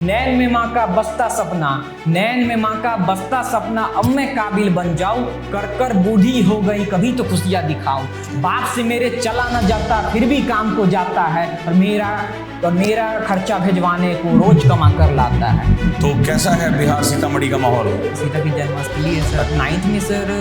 नैन में माँ का बसता सपना, नैन में माँ का बसता सपना, अब मैं काबिल बन जाऊं, कर कर बूढ़ी हो गई कभी तो खुशियाँ दिखाऊं। बाप से मेरे चला न जाता फिर भी काम को जाता है, और मेरा खर्चा भिजवाने को रोज कमा कर लाता है। तो कैसा है बिहार सीतामढ़ी का माहौल? सीता की जन्मस्थली है सर। 9th में सर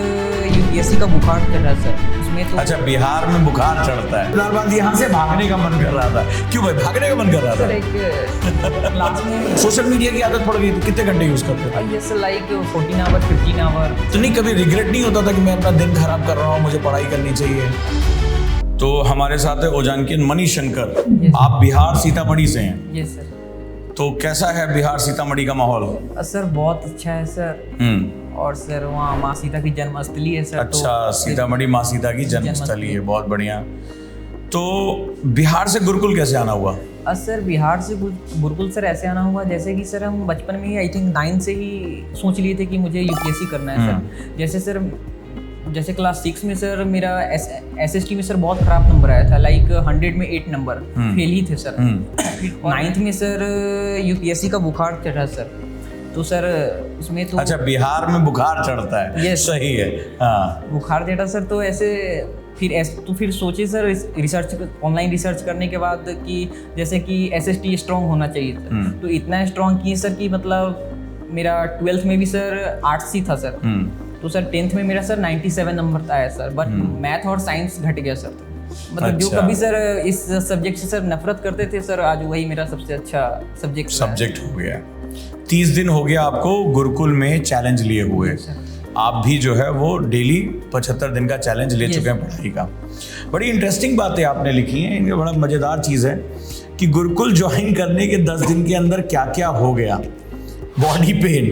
यूपीएससी का बुखार चढ़ रहा है सर, उसमें तो अच्छा, बिहार में बुखार चढ़ता है। बाद यहाँ से भागने का मन कर रहा था। क्यों भाई भागने का मन कर रहा सर था? एक क्लास में सोशल मीडिया की आदत पड़ गई तो कितने घंटे यूज करते थे? ये सर लाइक 14 आवर 15 आवर। तो नहीं कभी रिग्रेट नहीं होता था कि मैं अपना दिन खराब कर रहा हूँ, मुझे पढ़ाई करनी चाहिए? तो हमारे साथ है ओजानकिन मनीष शंकर। Yes. आप बिहार सीतामढ़ी से हैं, ये सर। तो कैसा है बिहार सीतामढ़ी का माहौल? सर बहुत अच्छा है सर। और सर वहाँ माँ सीता की जन्मस्थली है सर। अच्छा, सीतामढ़ी माँ सीता की जन्मस्थली है, बहुत बढ़िया। तो बिहार से गुरुकुल कैसे आना हुआ? सर बिहार से गुरुकुल सर ऐसे आना हुआ जैसे कि सर हम बचपन में ही आई थिंक 9 से ही सोच लिए थे कि मुझे यूपीएससी करना है सर। जैसे क्लास 6 में सर मेरा एसएसटी में सर बहुत खराब नंबर आया था, लाइक 100 में 8 नंबर, फेल ही थे सर। 9th में सर यूपीएससी का बुखार चढ़ा सर, तो सर उसमें तो अच्छा, बिहार में बुखार चढ़ता है। Yes. सही है, हाँ। बुखार चढ़ा सर, तो ऐसे फिर सोचे सर रिसर्च, ऑनलाइन रिसर्च करने के बाद कि जैसे कि एसएसटी स्ट्रॉन्ग होना चाहिए था, तो इतना स्ट्रॉन्ग किए सर कि मतलब मेरा 12th में भी सर आर्ट्स ही था सर। तो सर 10th में मेरा सर 97 नंबर आया सर, बट मैथ और साइंस घट गया सर। मतलब जो कभी सर इस सब्जेक्ट से सर नफरत करते थे सर, आज वही मेरा सबसे अच्छा सब्जेक्ट हो गया। 30 दिन हो गया आपको गुरुकुल में चैलेंज लिए हुए। आप भी जो है वो डेली 75 दिन का चैलेंज ले चुके हैं पढ़ाई का। बड़ी इंटरेस्टिंग बातें आपने लिखी हैं, इनमें बड़ा मजेदार चीज़ है कि गुरुकुल ज्वाइन करने के 10 दिन के अंदर क्या क्या हो गया। बॉडी पेन,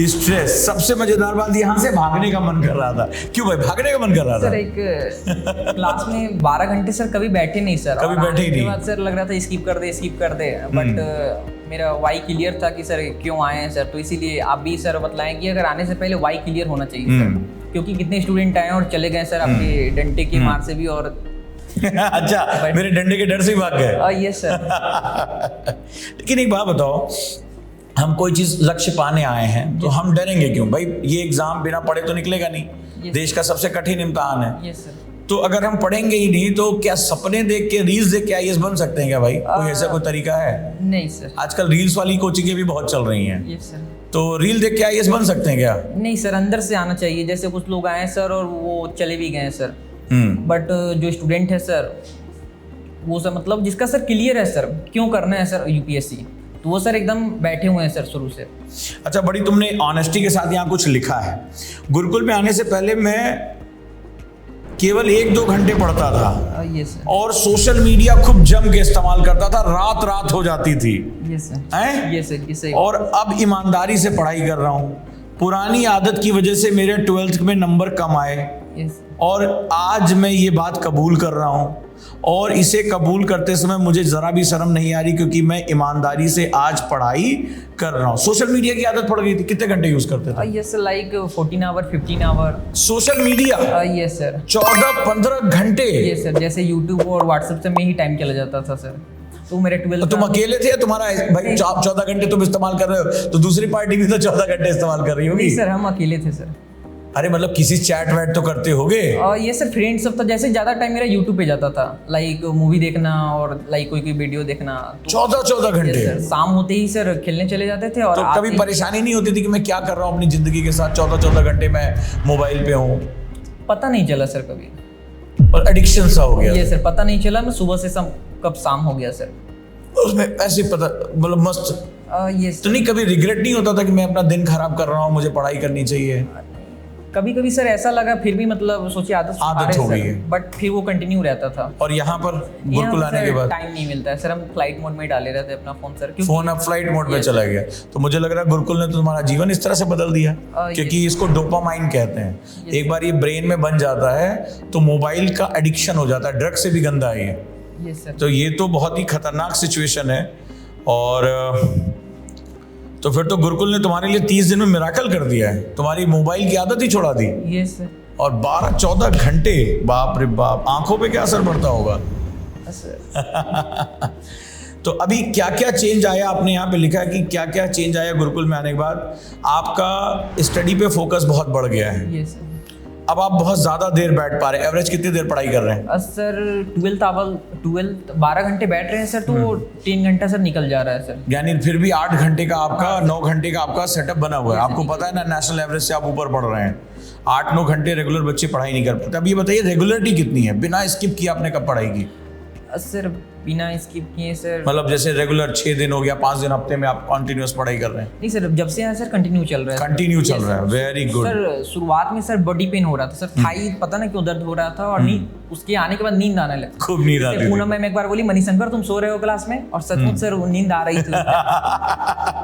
स्ट्रेस, सबसे मजेदार बात यहाँ से भागने का मन कर रहा था। क्यों भाई भागने का मन कर रहा था? सर एक क्लास में 12 घंटे सर कभी बैठे नहीं सर, कभी बैठे ही नहीं। बाद सर लग रहा था स्किप कर दे, बट मेरा वाई क्लियर था कि सर क्यों आए हैं सर, तो इसीलिए आप भी सर बतलाएं कि अगर आने से पहले वाई क्लियर होना चाहिए सर, क्योंकि कितने स्टूडेंट आए और चले गए सर आपके डंडे की मार से भी। और अच्छा, मेरे डंडे के डर से ही भाग गए? Yes sir. लेकिन एक बात बताओ, हम कोई चीज लक्ष्य पाने आए हैं तो हम डरेंगे क्यों भाई? ये एग्जाम बिना पढ़े तो निकलेगा नहीं, देश का सबसे कठिन इम्तिहान है। Yes sir. तो अगर हम पढ़ेंगे ही नहीं तो क्या सपने देख के, रील्स देख के आईएएस बन सकते हैं क्या भाई? कोई ऐसा कोई तरीका है? नहीं सर। आजकल रील्स वाली कोचिंगें भी बहुत चल रही हैं। Yes sir. तो रील देख के आईएएस बन सकते हैं क्या? नहीं सर, अंदर से आना चाहिए। जैसे कुछ लोग आए सर और वो चले भी गए सर, बट जो स्टूडेंट है सर वो सर मतलब जिसका सर क्लियर है सर क्यों करना है सर यूपीएससी, तो वो सर एकदम बैठे हुए हैं सर शुरू से। अच्छा, बड़ी तुमने ऑनेस्टी के साथ यहाँ कुछ लिखा है। गुरुकुल में आने से पहले मैं केवल 1-2 घंटे पढ़ता था यस सर। और सोशल मीडिया खूब जम के इस्तेमाल करता था, रात हो जाती थी। Yes sir. हैं? यस सर, ये सही। और अब ईमानदारी से पढ़ाई कर रहा हूँ। पुरानी आदत की वजह से मेरे 12th में नंबर कम आए, यस। और आज मैं ये बात कबूल कर रहा हूँ, और इसे कबूल करते समय मुझे जरा भी शर्म नहीं आ रही, क्योंकि मैं ईमानदारी से आज पढ़ाई कर रहा हूँ। सोशल मीडिया की आदत पड़ गई थी। कितने घंटे यूज करते थे? Yes like 14 hour 15 hour. Social media? Yes sir. 14-15 घंटे? Yes sir. जैसे यूट्यूब और व्हाट्सएप से में ही टाइम चला जाता था सर। तो मेरे 12 तुम अकेले थे या तुम्हारा भाई 14 घंटे तुम इस्तेमाल कर रहे हो तो दूसरी पार्टी भी तो 14 घंटे इस्तेमाल कर रही होगी? नहीं सर, हम अकेले थे सर। अरे मतलब किसी चैट वैट तो करते होगे? ये सर फ्रेंड सब था। जैसे ज्यादा टाइम मेरा यूट्यूब पे जाता था, लाइक मूवी देखना और लाइक कोई वीडियो देखना। 14 घंटे? सर शाम होते ही सर खेलने चले जाते थे। और तो कभी परेशानी नहीं होती थी कि मैं क्या कर रहा हूँ अपनी जिंदगी के साथ? 14 घंटे मैं मोबाइल पे हूँ। पता नहीं चला सर कभी, और एडिक्शन सा हो गया? ये सर पता नहीं चला, मैं सुबह से कब शाम हो गया सर। उसमें ऐसे पता मतलब मस्त। ये तो नहीं कभी रिग्रेट नहीं होता था कि मैं अपना दिन खराब कर रहा हूँ, मुझे पढ़ाई करनी चाहिए? कभी कभी सर ऐसा लगा, फिर भी मतलब सोचिए आदत हो गई है, बट फिर वो कंटिन्यू रहता था। और यहाँ पर गुरुकुल आने के बाद टाइम नहीं मिलता है सर, हम फ्लाइट मोड में डाले रहते अपना फोन सर। फोन अब फ्लाइट मोड में चला गया। तो मुझे लग रहा है गुरुकुल ने तो तुम्हारा जीवन इस तरह से बदल दिया, क्योंकि इसको डोपामाइन कहते हैं। एक बार ये ब्रेन में बन जाता है तो मोबाइल का एडिक्शन हो जाता है, ड्रग से भी गंदा है ये। तो ये तो बहुत ही खतरनाक सिचुएशन है। और तो फिर तो गुरुकुल ने तुम्हारे लिए 30 दिन में मिराकल कर दिया है, तुम्हारी मोबाइल की आदत ही छोड़ा दी। Yes sir. और 12-14 घंटे, बाप रे बाप, आंखों पे क्या असर पड़ता होगा? तो अभी क्या क्या चेंज आया, आपने यहाँ पे लिखा है कि क्या क्या चेंज आया गुरुकुल में आने के बाद? आपका स्टडी पे फोकस बहुत बढ़ गया है। ये सर। अब आप बहुत ज्यादा देर बैठ पा रहे हैं। एवरेज कितनी देर पढ़ाई कर रहे हैं? सर 12 घंटे बैठ रहे हैं सर, तो 3 घंटा सर निकल जा रहा है सर। यानी फिर भी 8 घंटे का आपका 9 घंटे का आपका सेटअप बना हुआ है। आपको पता है ना, नेशनल एवरेज से आप ऊपर पढ़ रहे हैं। 8-9 घंटे रेगुलर बच्चे पढ़ाई नहीं कर पाते। अब ये बताइए रेगुलरिटी कितनी है? बिना स्किप किए आपने कब पढ़ाई की? सर बिना स्किप किए सर, मतलब जैसे रेगुलर 6 दिन हो गया, 5 दिन हफ्ते में आप कंटिन्यूअस पढ़ाई कर रहे हैं? नहीं सर, जब से यहाँ सर कंटिन्यू चल रहा है। कंटिन्यू चल रहा है, वेरी गुड। सर शुरुआत में सर बॉडी पेन हो रहा था सर, थाई पता ना क्यों दर्द हो रहा था, और नींद, उसके आने के बाद नींद आने लगी। खूब नींद आती थी। पूनम मैम एक बार बोली, मनीशंकर तुम सो रहे हो क्लास में, और सचमुच सर वो नींद आ रही थी।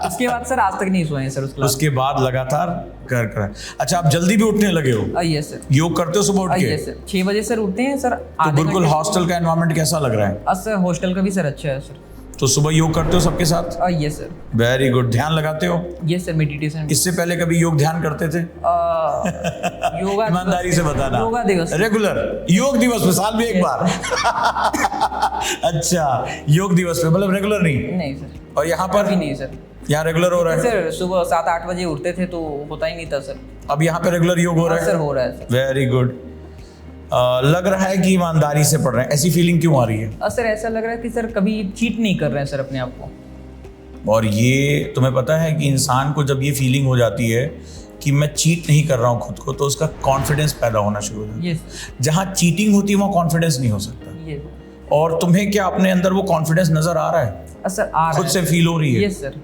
उसके बाद सर आज तक नहीं सोए सर उस क्लास। उसके बाद लगातार कर। अच्छा, आप जल्दी भी उठने लगे हो? Yes sir. योग करते हो सुबह उठ के? यस सर, 6 बजे सर उठते हैं सर। तो बिल्कुल हॉस्टल का एनवायरनमेंट कैसा लग रहा है? सर हॉस्टल का भी सर अच्छा है सर। तो सुबह योग करते हो सबके साथ? Yes sir. Very good. ध्यान लगाते हो? Yes sir, meditation. इससे पहले कभी योग ध्यान करते थे? योगा ईमानदारी से बताना। योगा दिवस रेगुलर योग दिवस में साल में एक बार? अच्छा, योग दिवस में, मतलब रेगुलर नहीं? नहीं सर। और यहाँ पर भी नहीं सर। यहाँ रेगुलर हो रहा है? सर सुबह 7-8 बजे उठते थे तो होता ही नहीं था सर। अब यहाँ पे रेगुलर योग हो रहा है? सर हो रहा है सर। Very good. लग रहा है कि ईमानदारी से पढ़ रहे हैं। ऐसी फीलिंग क्यों आ रही है? सर ऐसा लग रहा है कि सर कभी चीट नहीं कर रहे हैं सर अपने आप को। और ये तुम्हें पता है कि इंसान को जब ये फीलिंग हो जाती है कि मैं चीट नहीं कर रहा हूँ खुद को, तो उसका कॉन्फिडेंस पैदा होना शुरू हो जाता है। जहाँ चीटिंग होती है वहाँ कॉन्फिडेंस नहीं हो सकता। और तुम्हें क्या अपने अंदर वो कॉन्फिडेंस नजर आ रहा है? सर आ रहा है। खुद से फील हो रही है? Yes sir.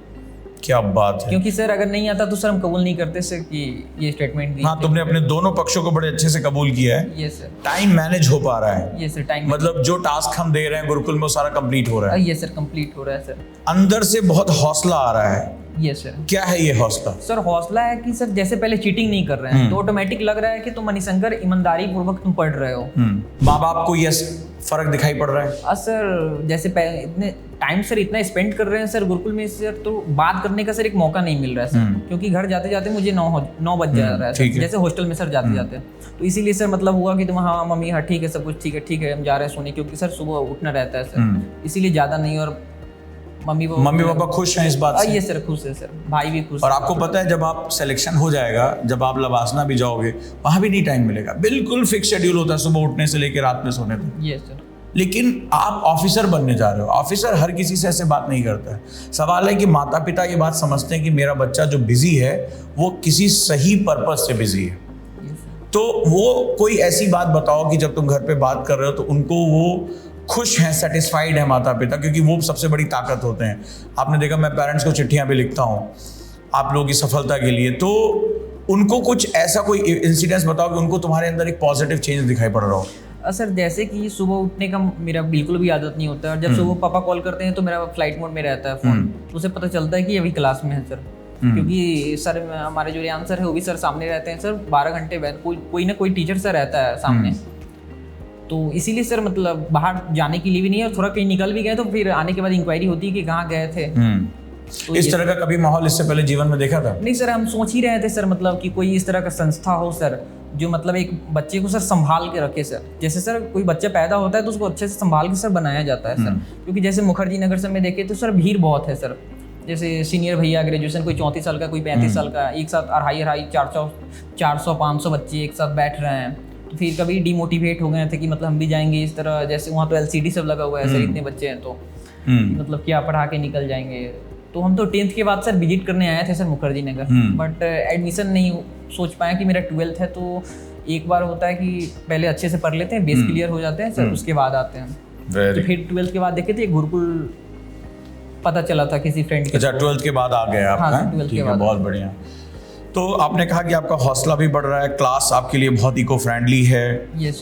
क्या बात है। क्योंकि सर अगर नहीं आता तो सर हम कबूल नहीं करते सर कि ये स्टेटमेंट दी। हाँ, तुमने अपने दोनों पक्षों को बड़े अच्छे से कबूल किया है। Yes sir. टाइम मैनेज हो पा रहा है? यस सर, टाइम मतलब जो टास्क हम दे रहे हैं गुरुकुल में वो सारा कंप्लीट हो रहा है? यस सर, कंप्लीट हो रहा है सर। अंदर से बहुत हौसला आ रहा है। Yes sir. क्या है ये हौसला? सर हौसला है कि सर जैसे पहले चीटिंग नहीं कर रहे हैं तो ऑटोमेटिक लग रहा है कि तुम मनीशंकर ईमानदारी पूर्वक तुम पढ़ रहे हो। माँ बाप को ये फर्क दिखाई पड़ रहा है? सर जैसे इतने टाइम सर इतना स्पेंड कर रहे हैं सर गुरुकुल में सर, तो बात करने का सर एक मौका नहीं मिल रहा है सर। क्योंकि घर जाते जाते मुझे 9 बज जा रहा है सर, जैसे हॉस्टल में सर जाते जाते। तो इसीलिए सर मतलब हुआ कि तुम हाँ मम्मी हाँ ठीक है सब कुछ ठीक है हम जा रहे हैं सोने, क्योंकि सर सुबह उठना रहता है सर, इसीलिए ज़्यादा नहीं। और मम्मी पापा खुश हैं इस बात से? ये सर खुश है सर, भाई भी खुश। और आपको पता है जब आप सिलेक्शन हो जाएगा, जब आप लवासना भी जाओगे, वहां भी नहीं टाइम मिलेगा। बिल्कुल फिक्स शेड्यूल होता है सुबह उठने से लेकर रात में सोने तक। ये सर। लेकिन आप ऑफिसर बनने जा रहे हो। ऑफिसर हर किसी से ऐसे बात नहीं करता है। सवाल है कि माता पिता ये बात समझते हैं कि मेरा बच्चा जो बिजी है वो किसी सही पर्पस से बिजी है। तो वो कोई ऐसी बात बताओ कि जब तुम घर पे बात कर रहे हो तो उनको वो खुश हैं, सेटिस्फाइड है माता पिता, क्योंकि वो सबसे बड़ी ताकत होते हैं। आपने देखा मैं पेरेंट्स को चिट्ठियां भी लिखता हूँ आप लोगों की सफलता के लिए, तो उनको कुछ ऐसा कोई इंसिडेंस बताओ कि उनको तुम्हारे अंदर एक पॉजिटिव चेंज दिखाई पड़ रहा हो। सर जैसे कि सुबह उठने का मेरा बिल्कुल भी आदत नहीं होता है। जब सुबह पापा कॉल करते हैं तो मेरा फ्लाइट मोड में रहता है फोन, तो उसे पता चलता है कि अभी क्लास में है सर। क्योंकि सर हमारे जो रियान सर है वो भी सर सामने रहते हैं सर, 12 घंटे बैठ कोई ना कोई टीचर सर रहता है सामने। तो इसीलिए सर मतलब बाहर जाने के लिए भी नहीं है, और थोड़ा कहीं निकल भी गए तो फिर आने के बाद इंक्वायरी होती है कि कहाँ गए थे। तो इस तरह का कभी माहौल इससे पहले जीवन में देखा था? नहीं सर, हम सोच ही रहे थे सर मतलब कि कोई इस तरह का संस्था हो सर जो मतलब एक बच्चे को सर संभाल के रखे सर। जैसे सर कोई बच्चा पैदा होता है तो उसको अच्छे से संभाल के सर बनाया जाता है सर। क्योंकि जैसे मुखर्जी नगर सर में देखे तो सर भीड़ बहुत है सर। जैसे सीनियर भैया ग्रेजुएशन कोई 34 साल का, कोई 35 साल का, एक साथ 400-500 बच्चे एक साथ बैठ रहे हैं। तो फिर कभी डिमोटिवेट हो गए थे कि मतलब हम भी जाएंगे इस तरह, जैसे वहाँ तो LCD सब लगा हुआ है सर, इतने बच्चे हैं तो मतलब क्या पढ़ा के निकल जाएंगे। तो हम तो 10th के बाद सर विजिट करने आए थे sir Mukherjee Nagar, but admission नहीं सोच पाए कि मेरा 12th है। तो एक बार होता है कि पहले अच्छे से पढ़ लेते हैं, बेस क्लियर हो जाते हैं सर, उसके बाद आते हैं। तो फिर 12th के बाद देखे थे गुरुकुल पता चला था किसी फ्रेंड के। अच्छा, 12th के बाद आ गए आप? हाँ, 12th के बाद। बहुत बढ़िया। तो आपने कहा कि आपका हौसला भी बढ़ रहा है, क्लास आपके लिए बहुत इको फ्रेंडली है।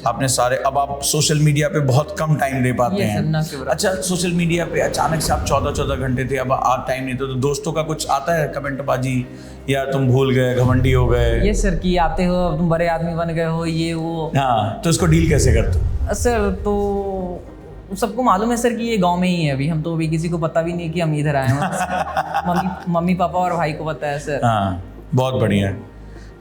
आपने सारे, अब आप सोशल मीडिया पे बहुत कम टाइम दे पाते हैं। अच्छा, सोशल मीडिया पे अचानक से आप 14 घंटे थे, अब आप टाइम नहीं, तो दोस्तों का कुछ आता है कमेंट बाजी, या तुम भूल गए, घमंडी हो गए? ये सर कि आते हो तुम बड़े आदमी बन गए हो, ये वो। हाँ, तो इसको डील कैसे करते हो? सर तो सबको मालूम है सर कि ये गांव में ही है अभी, हम तो अभी किसी को पता भी नहीं कि हम इधर आए हैं। मम्मी पापा और भाई को पता है सर। हाँ, बहुत बढ़िया।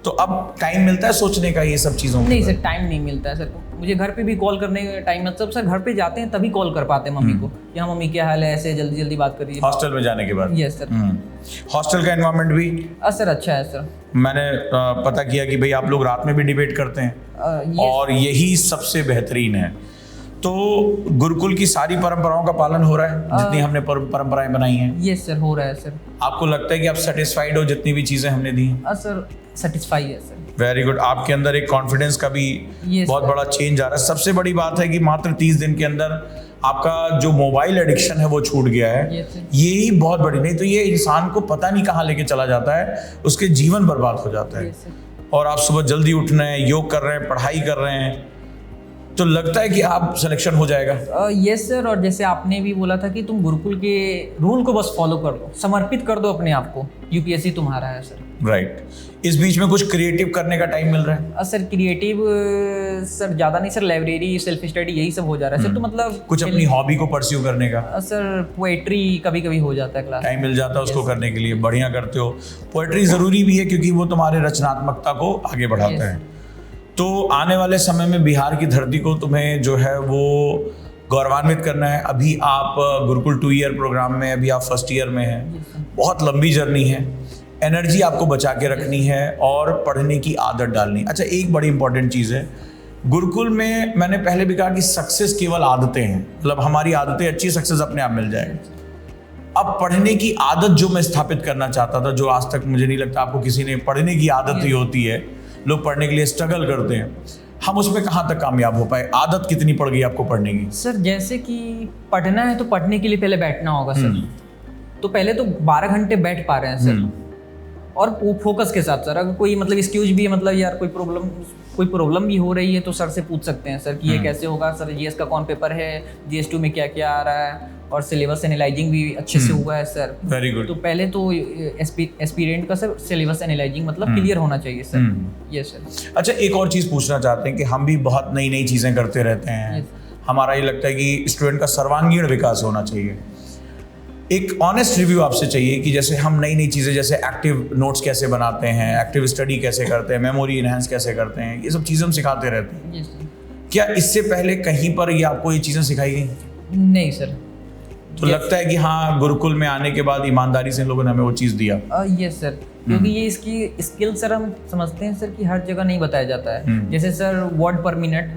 तो अब टाइम मिलता है सोचने का ये सब चीज़ों नहीं सर, टाइम नहीं मिलता है सर। मुझे घर पे भी कॉल करने का टाइम, मतलब सर घर पे जाते हैं तभी कॉल कर पाते हैं मम्मी को कि हाँ मम्मी क्या हाल है, ऐसे जल्दी जल्दी बात करिए। हॉस्टल में जाने के बाद? Yes sir. हॉस्टल का एनवायरनमेंट भी सर अच्छा है सर। मैंने पता किया कि भाई आप लोग रात में भी डिबेट करते हैं और यही सबसे बेहतरीन है। तो गुरुकुल की सारी परंपराओं का पालन हो रहा है जितनी हमने परंपराएं बनाई हैं? यस सर, हो रहा है सर। आपको लगता है कि आप सेटिस्फाइड हो जितनी भी चीजें हमने दी हैं? सर सेटिस्फाई है सर। Very good. आपके अंदर एक कॉन्फिडेंस का भी बहुत बड़ा चेंज आ रहा है। सबसे बड़ी बात है कि मात्र 30 दिन के अंदर आपका जो मोबाइल एडिक्शन है वो छूट गया है। यही बहुत बड़ी, नहीं तो ये इंसान को पता नहीं कहाँ लेके चला जाता है, उसके जीवन बर्बाद हो जाता है। और आप सुबह जल्दी उठ रहे हैं, योग कर रहे हैं, पढ़ाई कर रहे हैं, तो लगता है कि आप सिलेक्शन हो जाएगा। Yes sir. और जैसे आपने भी बोला था कि तुम गुरुकुल के रूल को बस फॉलो कर लो, समर्पित कर दो अपने आप को, यूपीएससी तुम्हारा है सर। राइट। इस बीच में कुछ क्रिएटिव करने का टाइम मिल रहा है? सर क्रिएटिव सर ज़्यादा नहीं सर, लाइब्रेरी, सेल्फ स्टडी, यही सब हो जा रहा है सर। तो मतलब कुछ अपनी हॉबी को परस्यू करने का? सर पोएट्री कभी कभी हो जाता है, क्लास टाइम मिल जाता है उसको करने के लिए। बढ़िया करते हो। पोएट्री ज़रूरी भी है क्योंकि वो तुम्हारे रचनात्मकता को आगे बढ़ाता है। तो आने वाले समय में बिहार की धरती को तुम्हें जो है वो गौरवान्वित करना है। अभी आप गुरुकुल 2 ईयर प्रोग्राम में, अभी आप फर्स्ट ईयर में हैं, बहुत लंबी जर्नी है। एनर्जी आपको बचा के रखनी है और पढ़ने की आदत डालनी। अच्छा, एक बड़ी इंपॉर्टेंट चीज़ है गुरुकुल में, मैंने पहले भी कहा कि सक्सेस केवल आदतें हैं, मतलब हमारी आदतें अच्छी, सक्सेस अपने आप मिल जाएगी। अब पढ़ने की आदत जो मैं स्थापित करना चाहता था, जो आज तक मुझे नहीं लगता आपको किसी ने, पढ़ने की आदत ही होती है, लोग पढ़ने के लिए स्ट्रगल करते हैं, हम उसमें कहाँ तक कामयाब हो पाए? आदत कितनी पड़ गई आपको पढ़ने की? सर जैसे कि पढ़ना है तो पढ़ने के लिए पहले बैठना होगा सर। तो पहले तो 12 घंटे बैठ पा रहे हैं सर, और फोकस के साथ सर। अगर कोई मतलब एक्सक्यूज भी है, मतलब यार कोई प्रॉब्लम भी हो रही है तो सर से पूछ सकते हैं सर कि ये कैसे होगा सर, जीएस का कौन पेपर है, जीएस 2 में क्या क्या आ रहा है, और सिलेबस एनालाइजिंग भी अच्छे से हुआ है सर। Very good. तो पहले तो एस्पिरेंट का सर सिलेबस एनालाइजिंग मतलब क्लियर होना चाहिए सर। Yes sir. अच्छा, एक और चीज़ पूछना चाहते हैं कि हम भी बहुत नई नई चीज़ें करते रहते हैं। हमारा ये लगता है कि स्टूडेंट का सर्वांगीण विकास होना चाहिए। एक ऑनेस्ट रिव्यू आपसे चाहिए कि जैसे हम नई नई चीज़ें, जैसे एक्टिव नोट्स कैसे बनाते हैं, एक्टिव स्टडी कैसे करते हैं, मेमोरी इनहेंस कैसे करते हैं, ये सब चीज़ें हम सिखाते रहते हैं। क्या इससे पहले कहीं पर ये आपको ये चीज़ें सिखाई गई? नहीं सर। तो लगता है कि हाँ, गुरुकुल में आने के बाद ईमानदारी से इन लोगों ने हमें वो चीज़ दिया। यस सर, क्योंकि ये इसकी स्किल सर हम समझते हैं सर कि हर जगह नहीं बताया जाता है। जैसे सर वर्ड पर मिनट,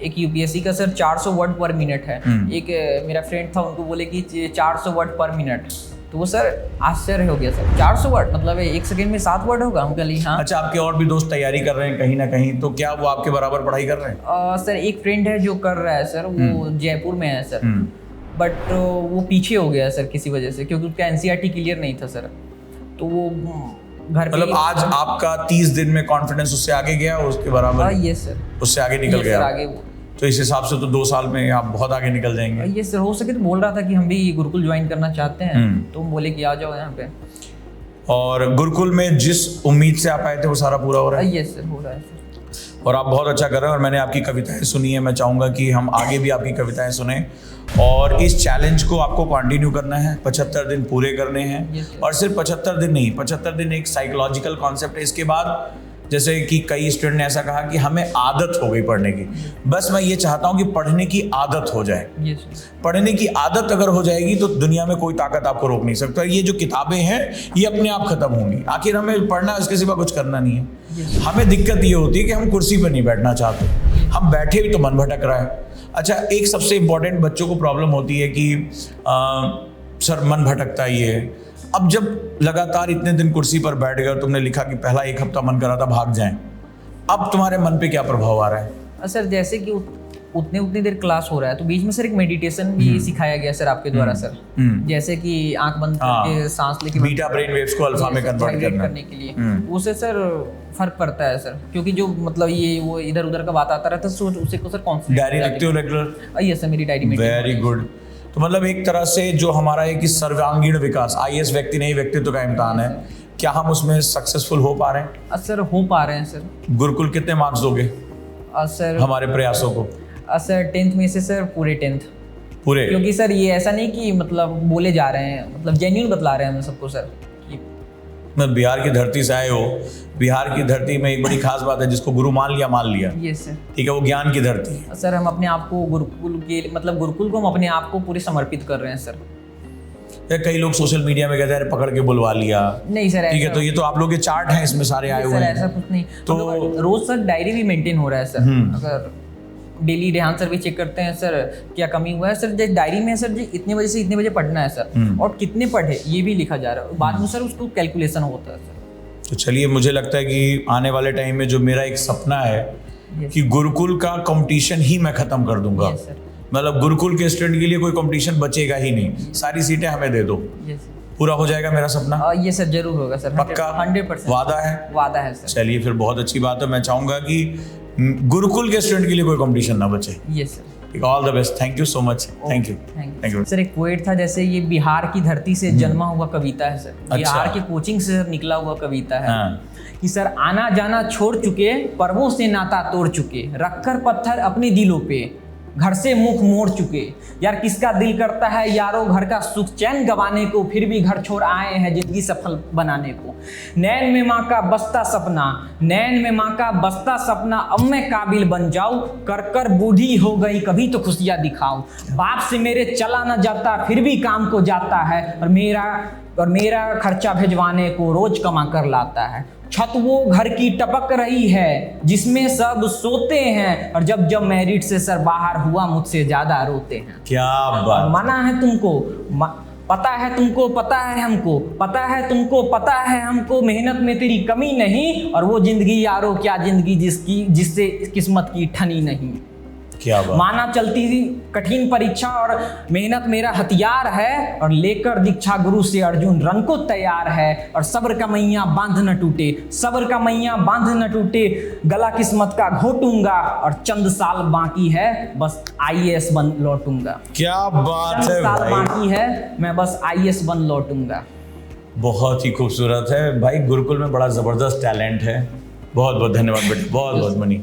एक यूपीएससी का सर 400 वर्ड पर मिनट है। एक मेरा फ्रेंड था, उनको बोले कि 400 वर्ड पर मिनट, तो वो सर आश्चर्य हो गया सर, 400 वर्ड मतलब 1 सेकंड में 7 वर्ड होगा? हम कल हाँ। अच्छा, आपके और भी दोस्त तैयारी कर रहे हैं कहीं ना कहीं, तो क्या वो आपके बराबर पढ़ाई कर रहे हैं? सर एक फ्रेंड है जो कर रहा है सर, वो जयपुर में है सर, बट वो पीछे हो गया सर किसी वजह से, क्योंकि उसका एनसीईआरटी क्लियर नहीं था सर। तो वो घर पे, मतलब आज आपका 30 दिन में कॉन्फिडेंस उससे आगे गया, उसके बराबर? यस सर, उससे आगे निकल गया आगे वो। तो इस हिसाब से तो 2 साल में आप बहुत आगे निकल जाएंगे। ये सर हो सके तो बोल रहा था कि हम भी गुरुकुल ज्वाइन करना चाहते हैं, तो हम बोले कि आ जाओ यहाँ पे। और गुरुकुल में जिस उम्मीद से आप आए थे वो सारा पूरा हो रहा है? यस सर, हो रहा है सर। और आप बहुत अच्छा कर रहे हैं, और मैंने आपकी कविताएं सुनी है। मैं चाहूँगा कि हम आगे भी आपकी कविताएं सुने, और इस चैलेंज को आपको कंटिन्यू करना है। 75 दिन पूरे करने हैं, और सिर्फ 75 दिन नहीं, 75 दिन एक साइकोलॉजिकल कॉन्सेप्ट है। इसके बाद जैसे कि कई स्टूडेंट ने ऐसा कहा कि हमें आदत हो गई पढ़ने की, बस मैं ये चाहता हूँ कि पढ़ने की आदत हो जाए। पढ़ने की आदत अगर हो जाएगी तो दुनिया में कोई ताकत आपको रोक नहीं सकता। ये जो किताबें हैं ये अपने आप खत्म होंगी, आखिर हमें पढ़ना है, इसके सिवा कुछ करना नहीं है। हमें दिक्कत ये होती है कि हम कुर्सी पर नहीं बैठना चाहते, हम बैठे भी तो मन भटक रहा है। अच्छा, एक सबसे इम्पोर्टेंट बच्चों को प्रॉब्लम होती है कि सर मन भटकता ही है। अब जब लगातार इतने दिन कुर्सी पर बैठ गए, तुमने लिखा कि पहला 1 हफ्ता मन करा था भाग जाएं, अब तुम्हारे मन पे क्या प्रभाव आ रहा है? सर जैसे कि उतनी देर क्लास हो रहा है तो बीच में सर एक मेडिटेशन भी सिखाया गया सर आपके द्वारा सर, जैसे कि आंख बंद करके सांस लेके बीटा ब्रेन वेव्स को अल्फा में कन्वर्ट करने के लिए, उससे सर फर्क पड़ता है सर, क्योंकि जो मतलब ये वो इधर उधर का बात आता रहता है, उसे को सर कॉन्सेंट्रेट। डायरी लिखते हो रेगुलर? यस सर, मेरी डायरी में। Very good. तो मतलब एक तरह से जो हमारा एक सर्वांगीण विकास, आईएएस व्यक्ति नहीं, व्यक्तित्व का इम्तिहान है, क्या हम उसमें सक्सेसफुल हो पा रहे हैं? सर हो पा रहे हैं सर। गुरुकुल कितने मार्क्स दोगे सर हमारे प्रयासों को? सर 10th में से सर पूरे 10th पूरे, क्योंकि सर ये ऐसा नहीं कि मतलब बोले जा रहे हैं, मतलब जेन्युइन बतला रहे हैं हम सबको सर कि मैं बिहार की धरती से आए हो, बिहार की धरती में एक बड़ी खास बात है, जिसको गुरु मान लिया यस सर। ठीक है, वो ज्ञान की धरती है। सर हम अपने आप को गुरुकुल के मतलब गुरुकुल को हम अपने आप को पूरे समर्पित कर रहे हैं सर। कई लोग सोशल मीडिया में कहते हैं पकड़ के बुलवा लिया, नहीं सर, ठीक है, तो ये तो आप लोग के चार्ट हैं, इसमें सारे आए हुए सर हैं। ऐसा कुछ नहीं, तो रोज सर डायरी भी मेंटेन हो रहा है सर। अगर डेली रेहान सर भी चेक करते हैं सर क्या कमी हुआ है सर, जैसे डायरी में सर जी इतने बजे से इतने बजे पढ़ना है सर, और कितने पढ़े ये भी लिखा जा रहा है, बाद में सर उसको कैलकुलेशन होता है सर। तो चलिए, मुझे लगता है कि आने वाले टाइम में जो मेरा एक सपना है कि गुरुकुल का कंपटीशन ही मैं खत्म कर दूंगा। मतलब गुरुकुल के स्टूडेंट के लिए कोई कंपटीशन बचेगा ही नहीं, सारी सीटें हमें दे दो, पूरा हो जाएगा मेरा सपना। ये सर जरूर होगा सर, पक्का 100% वादा है? वादा है सर। चलिए फिर बहुत अच्छी बात है। मैं चाहूंगा कि गुरुकुल के स्टूडेंट के लिए कोई कंपटीशन ना बचे। Yes sir. All the best, thank you so much. Thank you sir. एक पोएट था, जैसे ये बिहार की धरती से जन्मा हुआ कविता है सर, बिहार के कोचिंग से निकला हुआ कविता है। कि सर आना जाना छोड़ चुके, पर्वों से नाता तोड़ चुके, रखकर पत्थर अपने दिलों पे, घर से मुख मोड़ चुके। यार किसका दिल करता है यारो घर का सुख चैन गवाने को, फिर भी घर छोड़ आए हैं जिंदगी सफल बनाने को। नैन में माँ का बस्ता सपना, नैन में माँ का बस्ता सपना, अब मैं काबिल बन जाऊं, कर कर बूढ़ी हो गई कभी तो खुशियाँ दिखाऊं। बाप से मेरे चला न जाता फिर भी काम को जाता है, और मेरा खर्चा भिजवाने को रोज कमा कर लाता है। छत वो घर की टपक रही है जिसमें सब सोते हैं, और जब जब मैरिट से सर बाहर हुआ मुझसे ज्यादा रोते हैं। क्या बात। मना है तुमको, पता है तुमको, पता है हमको, पता है तुमको, पता है हमको, मेहनत में तेरी कमी नहीं, और वो जिंदगी यारो क्या जिंदगी जिससे किस्मत की ठनी नहीं। क्या बात। माना चलती कठिन परीक्षा और मेहनत मेरा हथियार है, और लेकर दीक्षा गुरु से अर्जुन रंग को तैयार है। और सब्र का मैया बांध न टूटे, सब्र का मैया बांध न टूटे, गला किस्मत का घोटूंगा, और चंद साल बाकी है बस IAS बन लौटूंगा। क्या बात है साल भाई। बाकी है मैं बस IAS बन लौटूंगा। बहुत ही खूबसूरत है भाई, गुरुकुल में बड़ा जबरदस्त टैलेंट है। बहुत बहुत धन्यवाद बेटा, बहुत बहुत मनी।